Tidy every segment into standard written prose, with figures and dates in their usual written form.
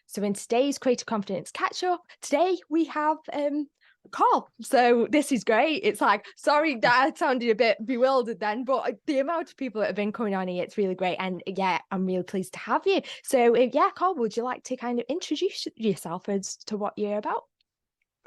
So in today's Creative Confidence Catch Up, today we have Carl. So this is great. It's like, sorry that I sounded a bit bewildered then, but the amount of people that have been coming on here, it's really great. And yeah, I'm really pleased to have you. So yeah, Carl, would you like to kind of introduce yourself as to what you're about?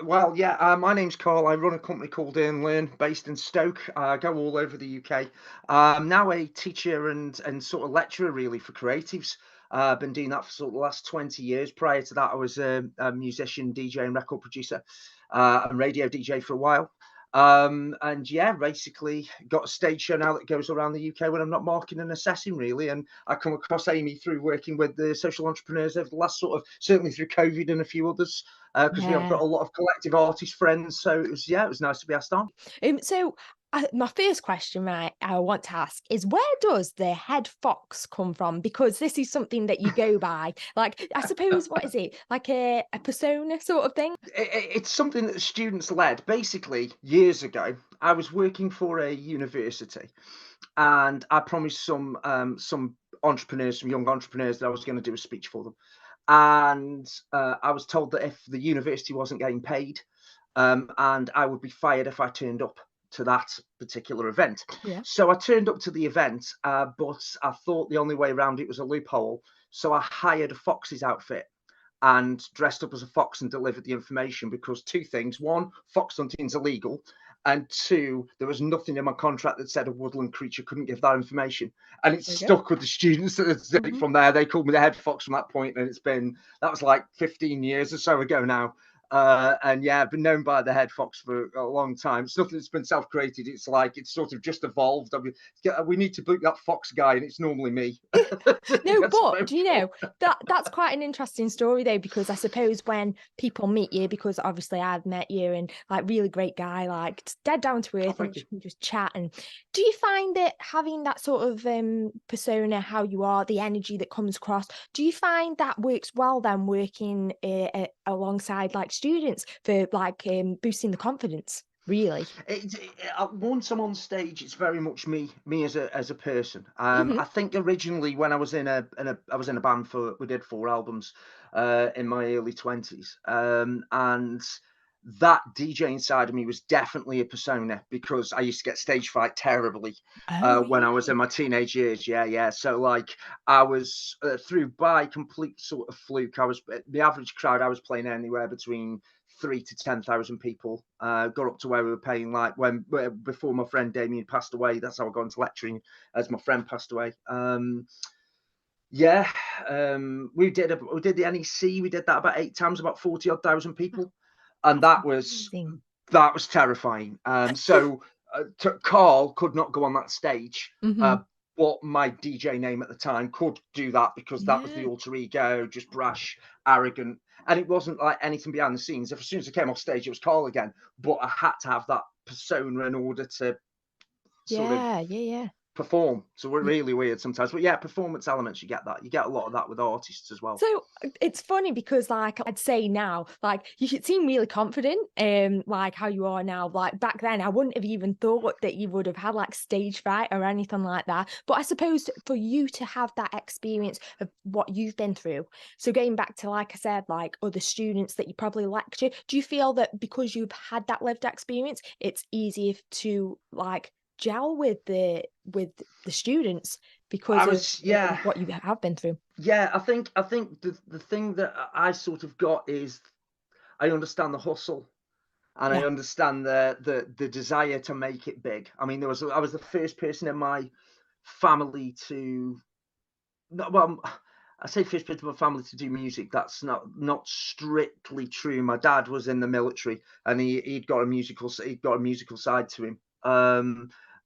Well, yeah, my name's Carl. I run a company called Earn Learn based in Stoke. I go all over the UK. I'm now a teacher and sort of lecturer really for creatives. I've been doing that for sort of the last 20 years. Prior to that, I was a musician, DJ, and record producer and radio DJ for a while. And yeah, basically got a stage show now that goes around the UK when I'm not marking and assessing really. And I come across Amy through working with the social entrepreneurs over the last sort of, certainly through COVID and a few others, because we have Yeah. got a lot of collective artist friends. So it was nice to be asked on. So my first question, right, I want to ask is where does the head fox come from? Because this is something that you go by. Like, I suppose, what is it? Like a persona sort of thing? It's something that the students led. Basically, years ago, I was working for a university, and I promised some entrepreneurs, some young entrepreneurs, that I was going to do a speech for them. And I was told that if the university wasn't getting paid, and I would be fired if I turned up to that particular event. Yeah. So I turned up to the event, but I thought the only way around it was a loophole. So I hired a fox's outfit and dressed up as a fox and delivered the information because two things: one, fox hunting's illegal, and two, there was nothing in my contract that said a woodland creature couldn't give that information. And it's There you go. stuck with the students Mhm. from there. They called me the head fox from that point, and that was like 15 years or so ago now. And yeah, I've been known by the head fox for a long time. It's nothing that's been self-created. It's like it's sort of just evolved. I mean, we need to book that fox guy, and it's normally me. No, Gets a but phone do you call. know that's quite an interesting story though, because I suppose when people meet you, because obviously I've met you and like really great guy, like dead down to Oh, earth, and thank you you. can just chat. And do you find that having that sort of persona, how you are, the energy that comes across, do you find that works well then working alongside like students for like boosting the confidence? Really? Once I'm on stage, it's very much me as a person. Hmm. I think originally when I was I was in a band for we did 4 albums in my early 20s, and that DJing side of me was definitely a persona because I used to get stage fright terribly Oh, when I was in really? my teenage years. Yeah, yeah. So like I was through by complete sort of fluke. I was the average crowd. I was playing anywhere between 3 to 10,000 people. Got up to where we were paying like before my friend Damien passed away. That's how I got into lecturing as my friend passed away. Yeah, we did the NEC. We did that about 8 times, about 40 odd thousand people, and That's amazing. that was terrifying. Carl could not go on that stage. Hmm. But my DJ name at the time could do that because that was the Yeah. alter ego, just brash, arrogant. And it wasn't like anything behind the scenes. If as soon as I came off stage, it was Carl again. But I had to have that persona in order to sort of Yeah, yeah, yeah. perform. So we're really weird sometimes. But yeah, performance elements, you get that. You get a lot of that with artists as well. So it's funny because like I'd say now, like you should seem really confident, like how you are now. Like back then, I wouldn't have even thought that you would have had like stage fright or anything like that. But I suppose for you to have that experience of what you've been through. So getting back to like I said, like other students that you probably lecture, do you feel that because you've had that lived experience, it's easier to like gel with the students because I of was, yeah. what you have been through? Yeah, I think the thing that I sort of got is I understand the hustle and I Yeah. understand the desire to make it big. I mean, I was the first person in my family to no, well, I say first person in my family to do music. That's not strictly true. My dad was in the military, and he'd got a musical side to him.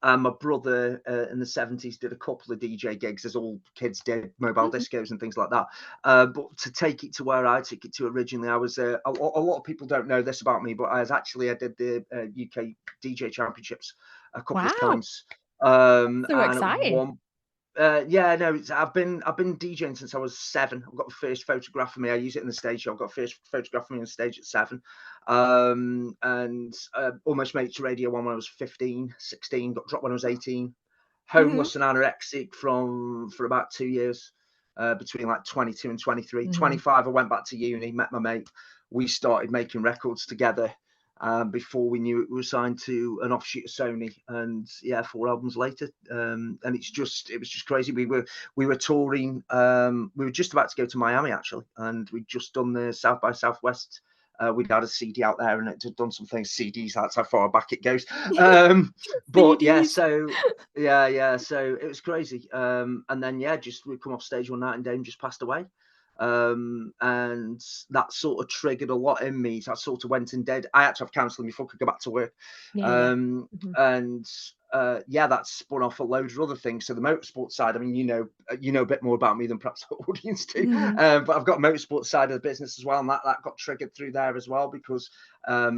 And my brother in the 70s did a couple of DJ gigs, as all kids did, mobile Mhm. discos and things like that. But to take it to where I took it to originally, I was a lot of people don't know this about me, but I did the UK DJ championships a couple of Wow, times. so And at exciting. one yeah, no, I've been DJing since I was 7. I've got the first photograph of me. I use it in the stage show. I've got the first photograph of me on stage at 7. And almost made it to Radio 1 when I was 15, 16. Got dropped when I was 18. Mhm. Homeless and anorexic for about 2 years. between like 22 and 23. Mhm. 25, I went back to uni, met my mate. We started making records together. Before we knew it, we were signed to an offshoot of Sony, and yeah, 4 albums later, and it was just crazy. We were touring. We were just about to go to Miami actually, and we'd just done the South by Southwest. We'd had a CD out there, and it had done some things. CDs, that's how far back it goes. But yeah, CDs. so yeah, so it was crazy. And then yeah, just we come off stage one night, and Dame just passed away. And that sort of triggered a lot in me. So I sort of went and did. I had to have counselling before I could go back to work. Yeah. Mhm. And yeah, that spun off a load of other things. So the motorsport side, I mean, you know a bit more about me than perhaps the audience do. Mhm. But I've got a motorsport side of the business as well, and that got triggered through there as well, because I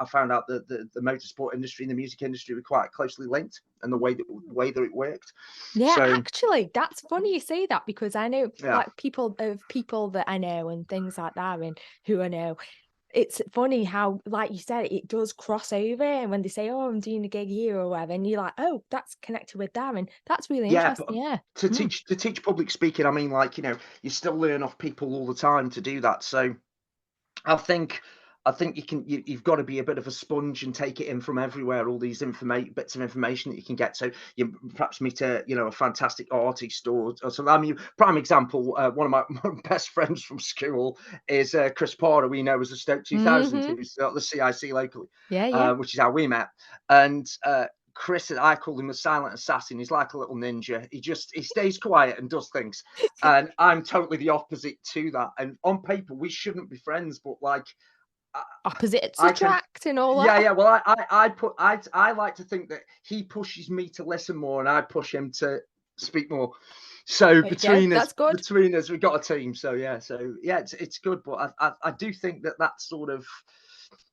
found out that the motorsport industry and the music industry were quite closely linked, and the way that it worked. Yeah, So actually, that's funny you say that, because I know yeah. like people that I know and things like that, and who I know. It's funny how, like you said, it does cross over, and when they say, "Oh, I'm doing a gig here" or whatever, and you're like, "Oh, that's connected with that," and that's really Yeah, but interesting. Yeah. to Mm. teach public speaking, I mean, like, you still learn off people all the time to do that. So I think you've got to be a bit of a sponge and take it in from everywhere, all these bits of information that you can get. So you perhaps meet a fantastic artist or something. I mean, prime example, one of my best friends from school is Chris Porter, we know as the Stoke 2000, Mhm. who's the CIC locally, Yeah, yeah. which is how we met. And Chris, I call him the silent assassin. He's like a little ninja. He stays quiet and does things. And I'm totally the opposite to that. And on paper, we shouldn't be friends, but like I, Opposites I can, attract and all yeah, that. yeah. Well, I like to think that he pushes me to listen more, and I push him to speak more. So There you go. That's good. we've got a team. So yeah, it's good. But I do think that sort of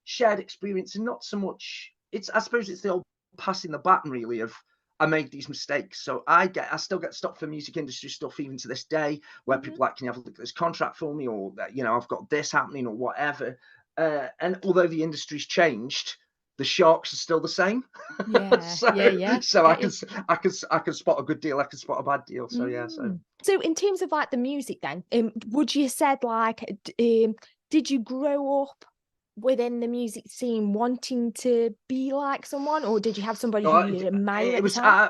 shared experience, and not so much. I suppose it's the old passing the baton really of. I made these mistakes, so I still get stopped for music industry stuff even to this day, where Mhm. people like, can you have a look at this contract for me, or I've got this happening or whatever. And although the industry's changed, the sharks are still the same. Yeah, so yeah, yeah. so I Get can you. I can spot a good deal, I can spot a bad deal. So yeah, so So in terms of like the music then, would you said like did you grow up within the music scene wanting to be like someone, or did you have somebody who Uh, you admire it at the was time?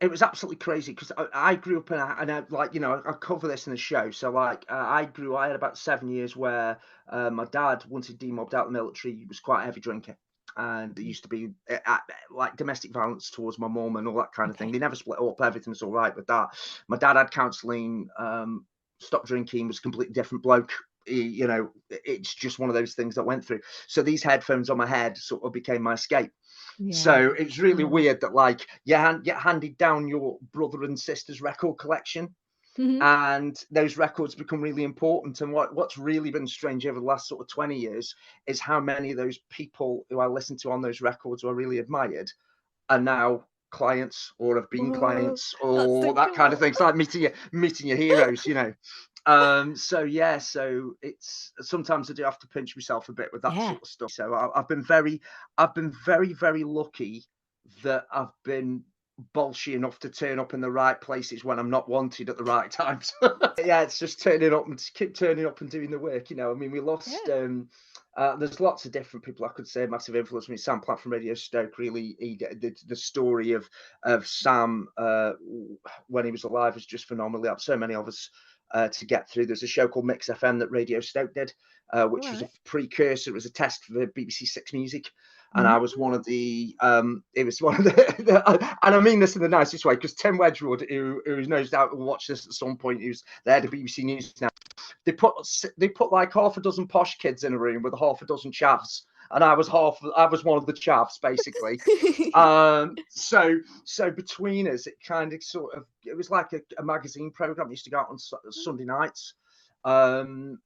it was absolutely crazy, because I grew up and I like I cover this in the show. So like I had about 7 years where my dad, once he demobbed out the military, he was quite a heavy drinker, and there used to be like domestic violence towards my mum and all that kind of thing. Okay. They never split up, everything was all right with that. My dad had counselling, stopped drinking, was a completely different bloke. It's just one of those things that went through. So these headphones on my head sort of became my escape. Yeah. So it's really Mm. weird that like you get handed down your brother and sister's record collection, Mhm. and those records become really important. And what's really been strange over the last sort of 20 years is how many of those people who I listened to on those records who I really admired are now clients, or have been Oh, clients, that's or so that kind of cool. thing. It's like meeting your heroes. So yeah, so it's sometimes I do have to pinch myself a bit with that Yeah. sort of stuff. So I've been very, very lucky that I've been bolshy enough to turn up in the right places when I'm not wanted at the right times. Yeah, it's just turning up and keep turning up and doing the work. I mean, we lost. Yeah. There's lots of different people I could say massive influence. I mean, Sam Platt from Radio Stoke, really, the story of Sam when he was alive was just phenomenal. There so many of us to get through. There's a show called Mix FM that Radio Stoke did, All which was a right. precursor. It was a test for BBC Six Music, and I Mm. was one of the. It was one of and I mean this in the nicest way, because Tim Wedgwood, who knows doubt will watch this at some point, who's the head of BBC News now. They put like half a dozen posh kids in a room with half a dozen chavs, and I was one of the chavs basically. So between us, it kind of sort of, it was like a magazine program that used to go out on Sunday nights. And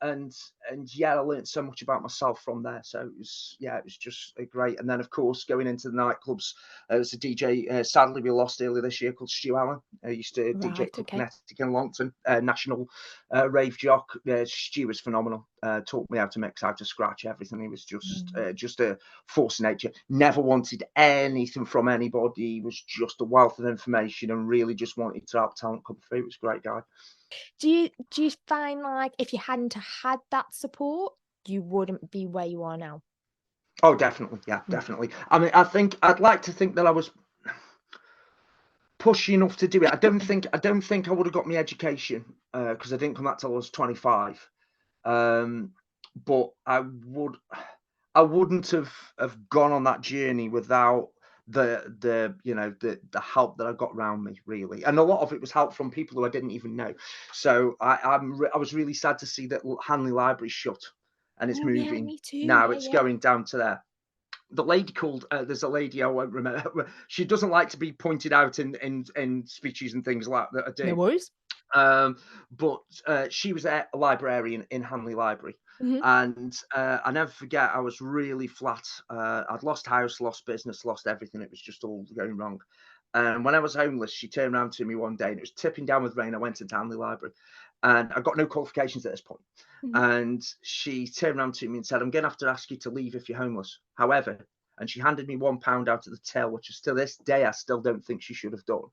yeah, I learned so much about myself from there. So it was just great. And then of course going into the nightclubs, there was a DJ, sadly we lost earlier this year, called Stu Allen. He used to DJ at Right, Club okay. Kinetic in Longton, national rave jock. Stu was phenomenal. Taught me how to mix, how to scratch, everything. He was Mm. just a force of nature. Never wanted anything from anybody. He was just a wealth of information, and really just wanted to help talent come through. He was a great guy. Do you find like if you hadn't had that support, you wouldn't be where you are now? Oh, definitely. Yeah, Mm. definitely. I mean, I'd like to think that I was pushy enough to do it. I don't think I would have got my education because I didn't come back till I was 25. Um, but I wouldn't have gone on that journey without the help that I got around me, really. And a lot of it was help from people who I didn't even know. So I was really sad to see that Hanley Library shut, and it's Oh yeah, moving me too. now. Yeah, It's yeah. going down to there. The lady called there's a lady I won't remember. She doesn't like to be pointed out in speeches and things like that I No do. worries. Um, but she was a librarian in Hanley Library. Hmm. And I never forget, I was really flat. I'd lost house, lost business, lost everything. It was just all going wrong. And when I was homeless, she turned around to me one day and it was tipping down with rain. I went into Hanley Library and I got no qualifications at this point. Hmm. And she turned around to me and said, I'm going to have to ask you to leave if you're homeless. However, and she handed me £1 out of the till, which is to this day, I still don't think she should have done.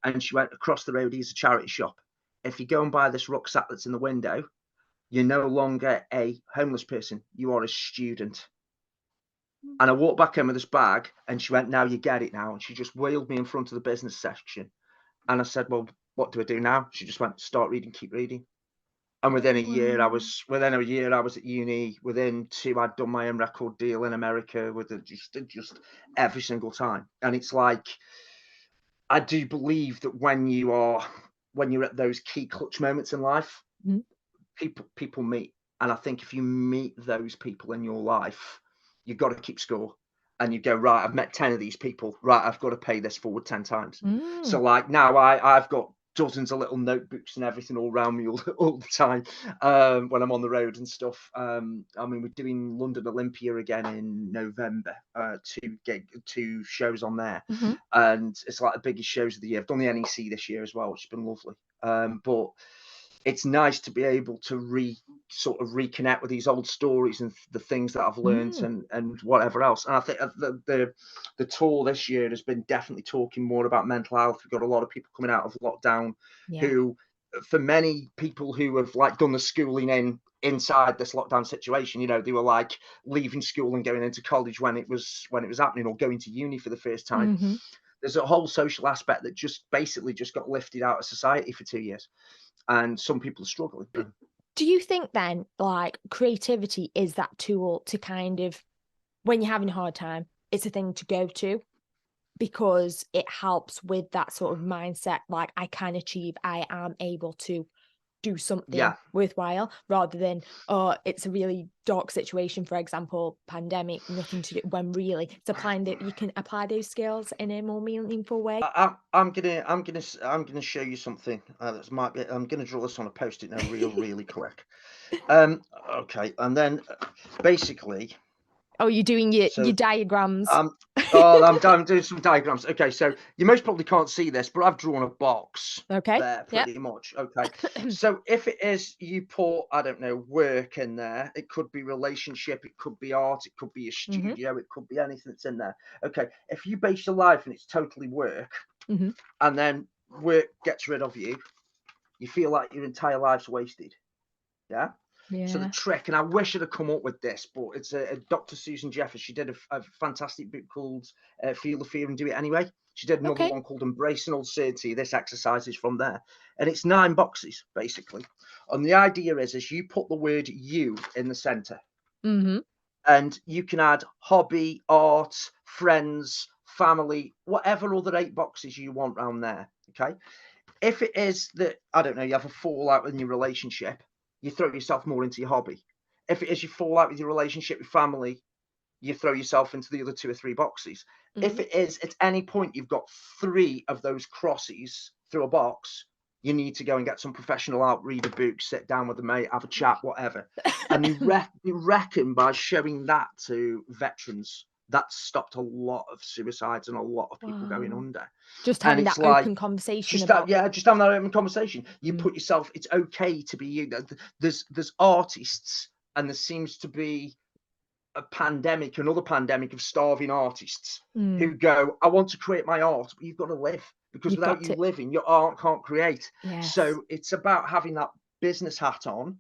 And she went, across the road, here's a charity shop. If you go and buy this rucksack that's in the window, you're no longer a homeless person, you are a student. And I walked back in with this bag and she went, now you get it now. And she just wheeled me in front of the business section. And I said, well, what do I do now? She just went, start reading, keep reading. And Wow. within a year I was at uni. Within two, I'd done my own record deal in America with just every single time. And it's like, I do believe that when you're at those key clutch moments in life, Mhm. people meet. And I think if you meet those people in your life, you've got to keep score. And you go, right, I've met 10 of these people. Right, I've got to pay this forward 10 times. Mm. So like now I've got dozens of little notebooks and everything all around me all the time when I'm on the road and stuff. I mean, we're doing London Olympia again in November, two shows on there. Mhm. And it's like the biggest shows of the year. I've done the NEC this year as well, which has been lovely. But it's nice to be able to sort of reconnect with these old stories and the things that I've learned Mm. and whatever else. And I think the tour this year has been definitely talking more about mental health. We've got a lot of people coming out of lockdown Yeah. who, for many people who have like done the schooling inside this lockdown situation, they were like leaving school and going into college when it was happening, or going to uni for the first time. Mhm. There's a whole social aspect that just basically just got lifted out of society for 2 years, and some people are struggling. Do you think then, like, creativity is that tool to kind of, when you're having a hard time, it's a thing to go to because it helps with that sort of mindset, like, I can achieve, I am able to do something Yeah, worthwhile rather than, oh, it's a really dark situation, for example, pandemic, nothing to do, when really it's applying that you can apply those skills in a more meaningful way. I'm gonna show you something that might be. I'm gonna draw this on a post-it note, really quick. Okay, and then basically, Oh, you're doing your so diagrams. Um, I'm doing some diagrams. Okay, so you most probably can't see this, but I've drawn a box Okay. there Yep. pretty much. Okay, so if it is, you put, I don't know, work in there. It could be relationship, it could be art, it could be a Mhm. studio, it could be anything that's in there. Okay, if you base your life and it's totally work, Mhm. and then work gets rid of you, you feel like your entire life's wasted. Yeah. So the Yeah. trick, and I wish I'd have come up with this, but it's a Dr. Susan Jeffers. She did a fantastic book called Feel the Fear and Do It Anyway. She did another Okay. one called Embracing Uncertainty. This exercise is from there. And it's 9 boxes, basically. And the idea is you put the word you in the center. Mhm. And you can add hobby, art, friends, family, whatever other 8 boxes you want around there. Okay. If it is that, I don't know, you have a fallout in your relationship, you throw yourself more into your hobby. If it is you fall out with your relationship with family, you throw yourself into the other 2 or 3 boxes. If Mhm. it is at any point you've got 3 of those crosses through a box, you need to go and get some professional out, read a book, sit down with a mate, have a chat, whatever. And they reckon by showing that to veterans, that stopped a lot of suicides and a lot of people going Wow. under. Just And having it's that like, open conversation just that, about. yeah, just having that open conversation. You Mm. put yourself. It's okay to be you. There's artists, and there seems to be another pandemic of starving artists Mm. who go, I want to create my art, but you've got to live. because You've without got you to, living, your art can't create. yes. So it's about having that business hat on,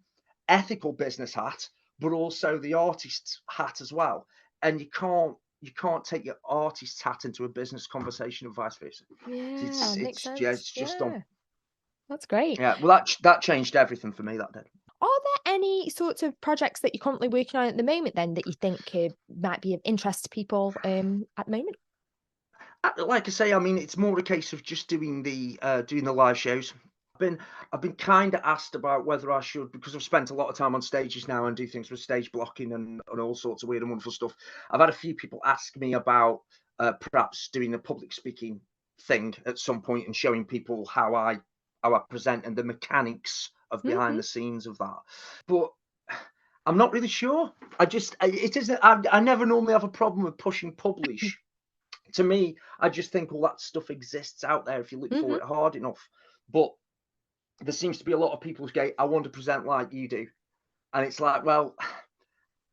ethical business hat, but also the artist's hat as well. And you can't take your artist's hat into a business conversation and vice versa. Yeah, It's makes it's yeah, sense. it's just on. Yeah, that's great. Yeah, well that changed everything for me that day. Are there any sorts of projects that you're currently working on at the moment then that you think might be of interest to people at the moment? Like I say, I mean, it's more a case of just doing the live shows. Been I've been kind of asked about whether I should, because I've spent a lot of time on stages now and do things with stage blocking and all sorts of weird and wonderful stuff. I've had a few people ask me about perhaps doing a public speaking thing at some point and showing people how I present and the mechanics of behind Hmm. the scenes of that. But I'm not really sure. It isn't. I never normally have a problem with pushing publish. To me, I just think all that stuff exists out there if you look for Hmm. it hard enough. But there seems to be a lot of people who go, I want to present like you do. And it's like, well,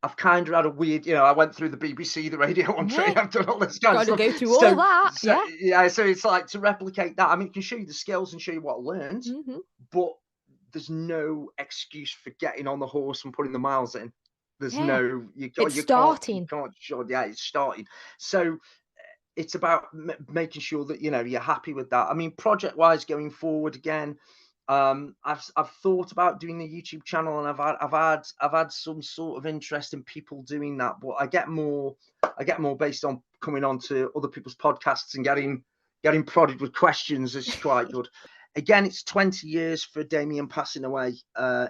I've kind of had a weird, I went through the BBC, the Radio 1 Yeah, training, I've done all this kind of got to stuff. go through all So, that. so Yeah. yeah, so it's like to replicate that. I mean, it can show you the skills and show you what I learned, Hmm. but there's no excuse for getting on the horse and putting the miles in. There's Yeah. no, It's you starting. can't, sure, yeah, it's starting. So it's about making sure that you're happy with that. I mean, project wise going forward again, I've thought about doing the YouTube channel, and I've had some sort of interest in people doing that, but I get more based on coming on to other people's podcasts and getting prodded with questions is quite good. Again, it's 20 years for Damien passing away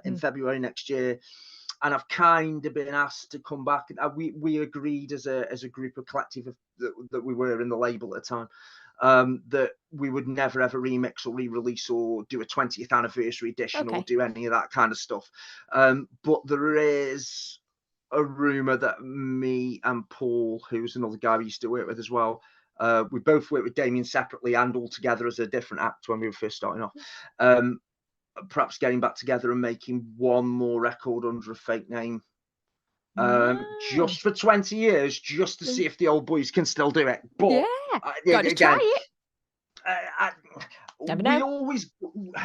in Mm. February next year, and I've kind of been asked to come back. We agreed as a group of collective that we were in the label at the time, that we would never ever remix or re-release or do a 20th anniversary edition or Okay. do any of that kind of stuff. But there is a rumor that me and Paul, who's another guy we used to work with as well, we both worked with Damien separately and all together as a different act when we were first starting off. Perhaps getting back together and making one more record under a fake name, Ah. just for 20 years, just to Mm. see if the old boys can still do it. But Yeah. Got to try again, it. I, Never we know. always,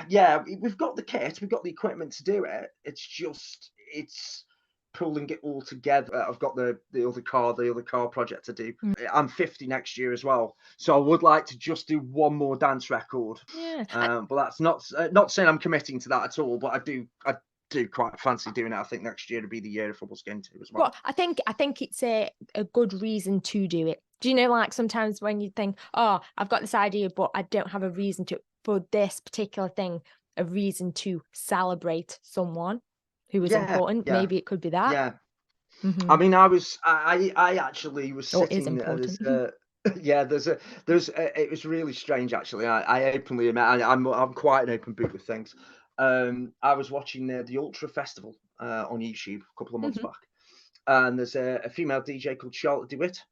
yeah, we've got the kit, we've got the equipment to do it. It's pulling it all together. I've got the other car project to do. Mm. I'm 50 next year as well, so I would like to just do one more dance record. Yeah. But that's not saying I'm committing to that at all. But I do quite fancy doing it. I think next year to be the year of football skin too as well. But I think it's a good reason to do it. Do you know, like sometimes when you think, oh, I've got this idea, but I don't have a reason to for this particular thing, a reason to celebrate someone who is Yeah, important. yeah, Maybe it could be that. yeah. Hmm. I mean, I actually was Or is sitting there. important. Yeah, it was really strange actually. I openly admit I'm quite an open book with things. I was watching the Ultra Festival on YouTube a couple of months Hmm. back, and there's a female DJ called Charlotte DeWitt,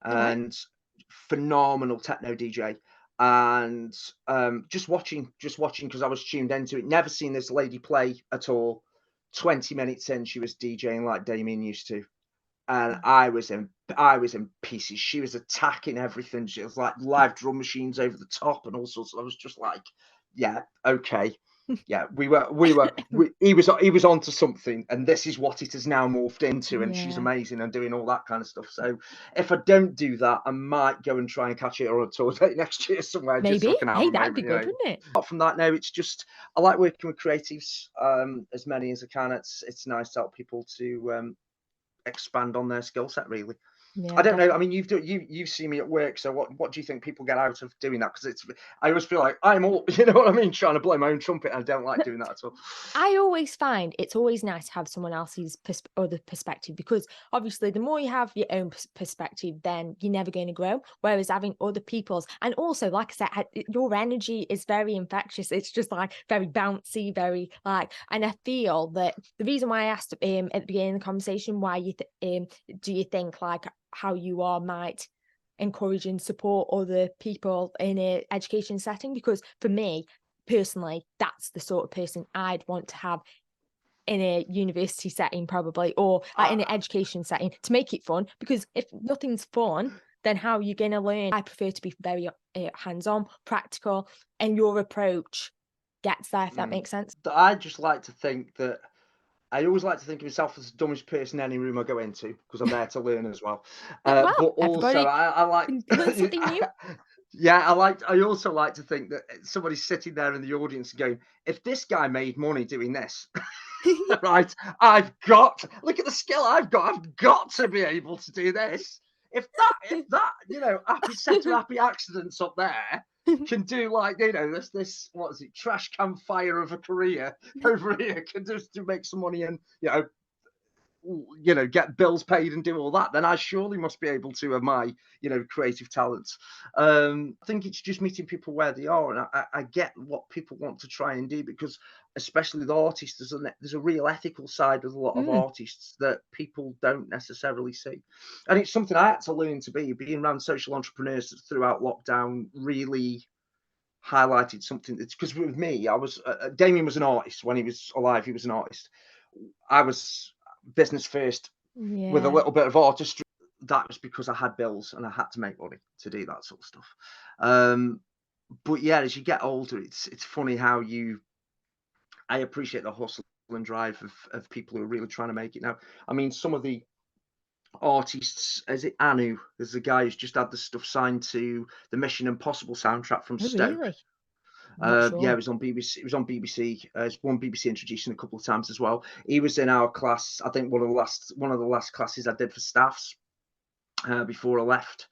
Okay. and phenomenal techno DJ. And just watching because I was tuned into it. Never seen this lady play at all. 20 minutes in, she was DJing like Damien used to, and I was in pieces. She was attacking everything. She was like live drum machines over the top and all sorts. I was just like, yeah, okay, yeah. He was onto something, and this is what it has now morphed into. And she's Yeah. amazing and doing all that kind of stuff. So if I don't do that, I might go and try and catch it on a tour date next year somewhere, just so I Maybe. can have Hey, a that'd be moment. good, wouldn't it? Apart from that, no, it's just I like working with creatives, as many as I can. It's nice to help people to expand on their skill set, really. I Yeah, don't know. I definitely. mean, you've seen me at work, so what do you think people get out of doing that? Because I always feel like I'm all, you know what I mean, trying to blow my own trumpet. I don't like doing that at all. I always find it's always nice to have someone else's other perspective, because obviously the more you have your own perspective, then you're never going to grow. Whereas having other people's, and also, like I said, your energy is very infectious. It's just like very bouncy, very like, and I feel that the reason why I asked at the beginning of the conversation, why do you think like how you are might encourage and support other people in a education setting, because for me personally, that's the sort of person I'd want to have in a university setting, probably, or like I, in an education setting, to make it fun. Because if nothing's fun, then how are you going to learn? I prefer to be very hands-on, practical, and your approach gets there, if that Mm. makes sense. I just like to think that I always like to think of myself as the dumbest person in any room I go into because I'm there to learn as well. But Well, also, everybody I like, can learn something new. yeah, I also like to think that somebody's sitting there in the audience going, if this guy made money doing this, right, look at the skill I've got to be able to do this. If that, happy set of happy accidents up there can do like, this, what is it, trash can fire of a career over here can just to make some money and, get bills paid and do all that, then I surely must be able to have my, creative talents. I think it's just meeting people where they are, and I get what people want to try and do because, especially with artists, there's a real ethical side with a lot of Mm, artists that people don't necessarily see, and it's something I had to learn to being around social entrepreneurs throughout lockdown. Really highlighted something that's because with me, I was Damien was an artist when he was alive. He was an artist. I was business first with a yeah. little bit of artistry. That was because I had bills and I had to make money to do that sort of stuff. Um, but yeah, as you get older, it's funny how I appreciate the hustle and drive of people who are really trying to make it now. I mean, some of the artists, is it Anu? There's a guy who's just had the stuff signed to the Mission Impossible soundtrack from Oh, Stoke. really? Not Yeah, it sure. was on BBC. It was on BBC. It's one BBC introducing a couple of times as well. He was in our class. I think one of the last classes I did for staffs before I left.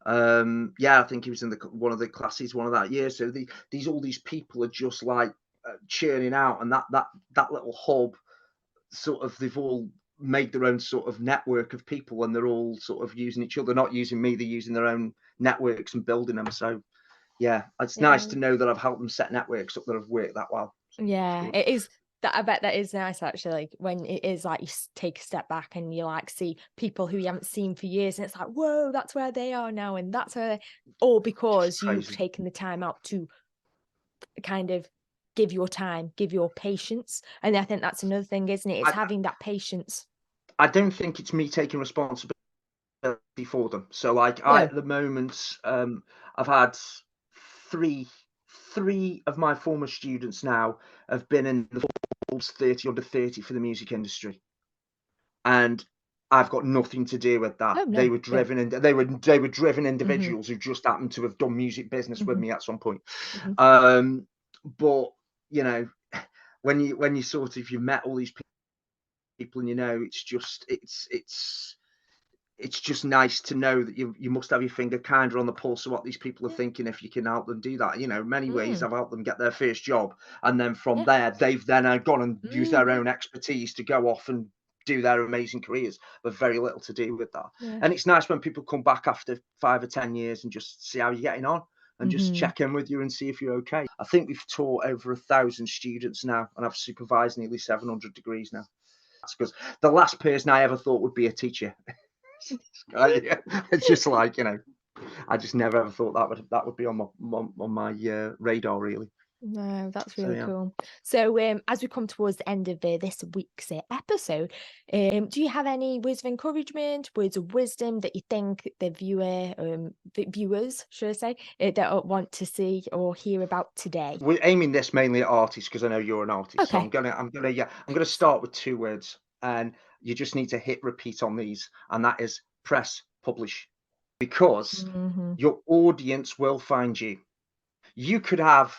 Yeah, I think he was in one of the classes one of that year. So all these people are just like churning out, and that little hub sort of they've all made their own sort of network of people, and they're all sort of using each other, not using me. They're using their own networks and building them. So yeah, it's nice Yeah. to know that I've helped them set networks up that have worked that well. So it's Yeah, good. it is that I bet that is nice actually, like when it is like you take a step back and you like see people who you haven't seen for years and it's like, whoa, that's where they are now, and that's where all It's because you've crazy. taken the time out to kind of give your time, give your patience. And I think that's another thing, isn't it? It's I having that patience. I don't think it's me taking responsibility for them. So like I No. at the moment, I've had three three of my former students now have been in the Forbes 30 under 30 for the music industry, and I've got nothing to do with that. Oh They no. were Yeah. driven and they were driven Hmm. individuals who just happened to have done music business with Hmm. me at some point. Hmm. Um, but you know, when you sort of you met all these people and it's just nice to know that you must have your finger kind of on the pulse of what these people are Yeah. thinking if you can help them do that. In many ways Mm. I've helped them get their first job, and then from Yeah. there they've then gone and used their Hmm. own expertise to go off and do their amazing careers with very little to do with that. Yeah. And it's nice when people come back after 5 or 10 years and just see how you're getting on and just Hmm. check in with you and see if you're okay. I think we've taught over 1,000 students now, and I've supervised nearly 700 degrees now. That's because the last person I ever thought would be a teacher. Yeah, it's just like I just never ever thought that would be on my radar really. No, that's So really yeah. cool. So, as we come towards the end of this week's episode, do you have any words of encouragement, words of wisdom that you think the viewers, should I say, that want to see or hear about today? We're aiming this mainly at artists because I know you're an artist. So I'm Okay. gonna I'm gonna yeah I'm gonna start with two words, and you just need to hit repeat on these, and that is press publish, because Hmm. your audience will find you. You could have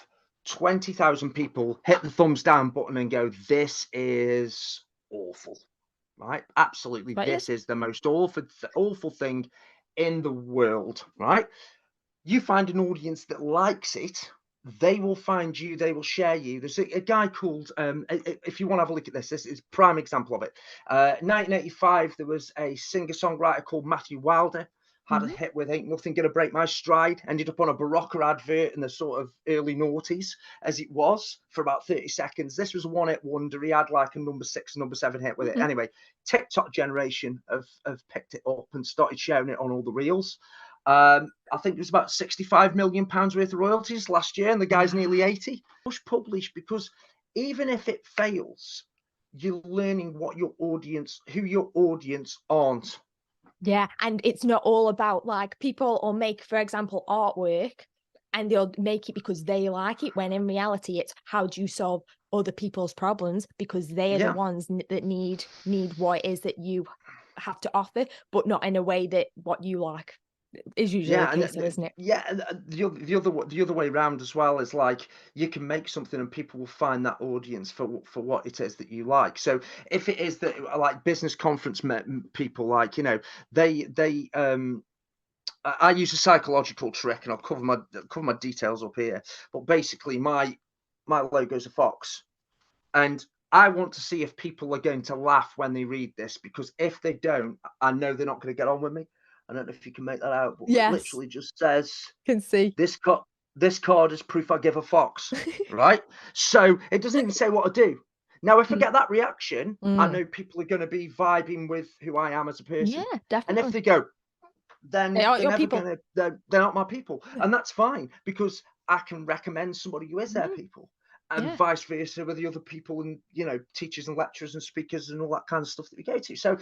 20,000 people hit the thumbs down button and go, this is awful, right? Absolutely. Right. This Yes. is the most awful thing in the world, right? You find an audience that likes it, they will find you, they will share you. There's a guy called, if you want to have a look at this is a prime example of it. 1985, there was a singer-songwriter called Matthew Wilder, had a Hmm. hit with Ain't Nothing Gonna Break My Stride, ended up on a Barocca advert in the sort of early noughties, as it was, for about 30 seconds. This was a one-hit wonder. He had like a number 6, number 7 hit with it. Hmm. Anyway, TikTok generation have picked it up and started sharing it on all the reels. I think it was about £65 million worth of royalties last year, and the guy's nearly Wow. 80. Push publish, because even if it fails, you're learning who your audience aren't. Yeah, and it's not all about like people will make, for example, artwork and they'll make it because they like it, when in reality it's how do you solve other people's problems, because they are the Yeah. ones that need what it is that you have to offer, but not in a way that what you like is usually the Yeah, and case, though, isn't it? yeah, and the other way round as well is like you can make something and people will find that audience for for what it is that you like. So if it is that like business conference people, like I use a psychological trick, and I'll cover my details up here. But basically, my logo's a fox, and I want to see if people are going to laugh when they read this, because if they don't, I know they're not going to get on with me. I don't know if you can make that out, but it Yes, literally just says can see. this card, this card is proof I give a fox, right? So it doesn't even say what I do. Now, if I get that reaction, I Mm. know people are going to be vibing with who I am as a Yeah, person. And if definitely. they go, They then aren't they're your never people. gonna they're not my people, and that's fine, because I can recommend somebody who is their Mhm. people, and Yeah. vice versa with the other people, and teachers and lecturers and speakers and all that kind of stuff that we go to. So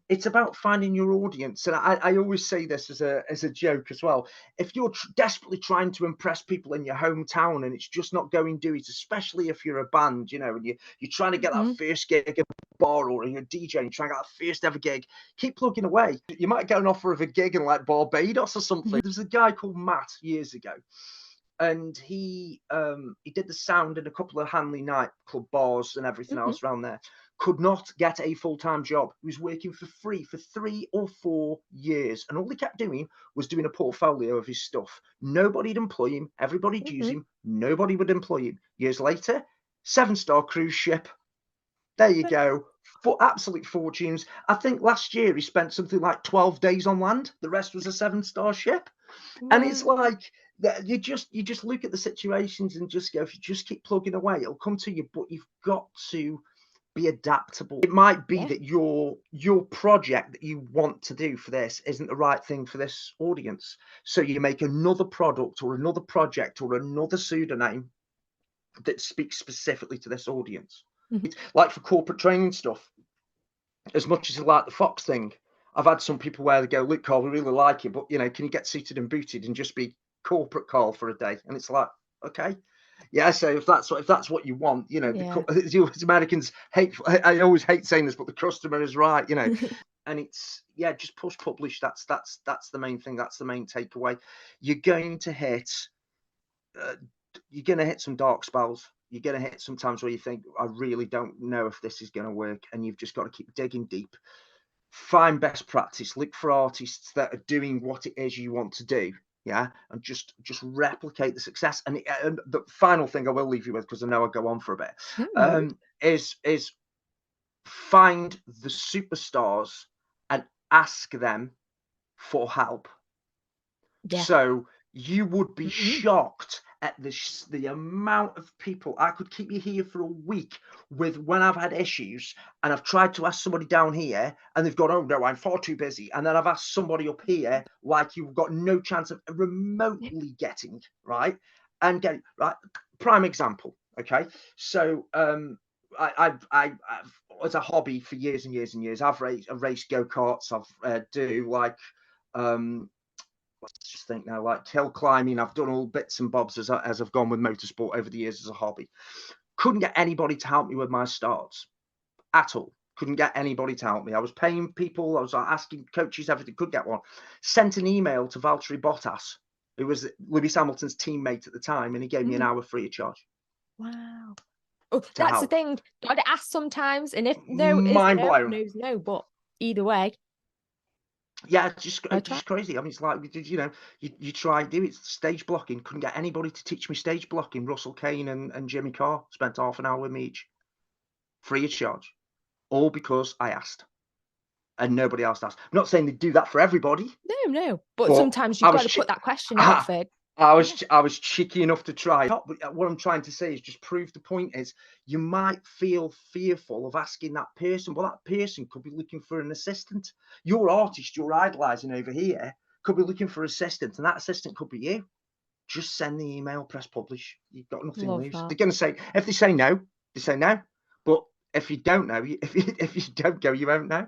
it's about finding your audience, and I always say this as a joke as well. If you're desperately trying to impress people in your hometown and it's just not going do it, especially if you're a band, and you're trying to get that Mhm. first gig at a bar, or you're a DJ and you're trying to get that first ever gig, keep plugging away. You might get an offer of a gig in like Barbados or something. There's a guy called Matt years ago, and he did the sound in a couple of Hanley nightclub bars and everything Mhm. else around there. Could not get a full-time job. He was working for free for 3 or 4 years, and all he kept doing was doing a portfolio of his stuff. Nobody'd employ him. Everybody'd use Mhm. him. Nobody would employ him. Years later, 7-star cruise ship. There you go. For absolute fortunes. I think last year he spent something like 12 days on land. The rest was a 7-star ship. And it's Wow. like that you just look at the situations and just go, if you just keep plugging away, it'll come to you, but you've got to be adaptable. It might be Yeah. that your project that you want to do for this isn't the right thing for this audience. So you make another product or another project or another pseudonym that speaks specifically to this audience. Mhm. Like for corporate training stuff, as much as I like the Fox thing, I've had some people where they go, look, Carl, we really like you, but can you get suited and booted and just be corporate Carl for a day? And it's like, okay. Yeah, so if that's what you want, Yeah. the Americans hate. I always hate saying this, but the customer is right, and it's just push publish. That's the main thing. That's the main takeaway. You're going to hit uh, you're going to hit some dark spells. You're going to hit sometimes where you think, I really don't know if this is going to work, and you've just got to keep digging deep. Find best practice. Look for artists that are doing what it is you want to do. Yeah, and just replicate the success. And the final thing I will leave you with, because I know I go on for a bit, No, no. is find the superstars and ask them for help. Yeah. So you would be Mhm. shocked at the amount of people. I could keep you here for a week with when I've had issues and I've tried to ask somebody down here and they've gone, oh no, I'm far too busy. And then I've asked somebody up here like you've got no chance of remotely getting, right? And get right. Prime example. Okay. So I've as a hobby for years and years and years, I've raced go-karts. I've do like um let's just think now, like hill climbing. I've done all bits and bobs as I've gone with motorsport over the years as a hobby. Couldn't get anybody to help me with my starts at all. Couldn't get anybody to help me. I was paying people. I was like, asking coaches everything. Could get one. Sent an email to Valtteri Bottas, who was Lewis Hamilton's teammate at the time, and he gave me an Mhm. hour free of charge Wow. Oh, to that's the help. thing. Gotta ask sometimes, and if no is Mind no, blown. no's no. But either way, Yeah, it's just I it's try. just crazy. I mean, it's like you try do it stage blocking. Couldn't get anybody to teach me stage blocking. Russell Kane and Jimmy Carr spent half an hour with me each, free of charge, all because I asked and nobody else asked. I'm not saying they do that for everybody, No, no. But but sometimes you've I got was to put that question out ah, for. Yeah. I was cheeky enough to try. What I'm trying to say is just prove the point is you might feel fearful of asking that person. Well, that person could be looking for an assistant. Your artist you're idolizing over here could be looking for assistant, and that assistant could be you. Just send the email, press publish. You've got nothing to Love lose. that. They're going to say, if they say no, they say no. But if you don't know, if you don't go, you won't know.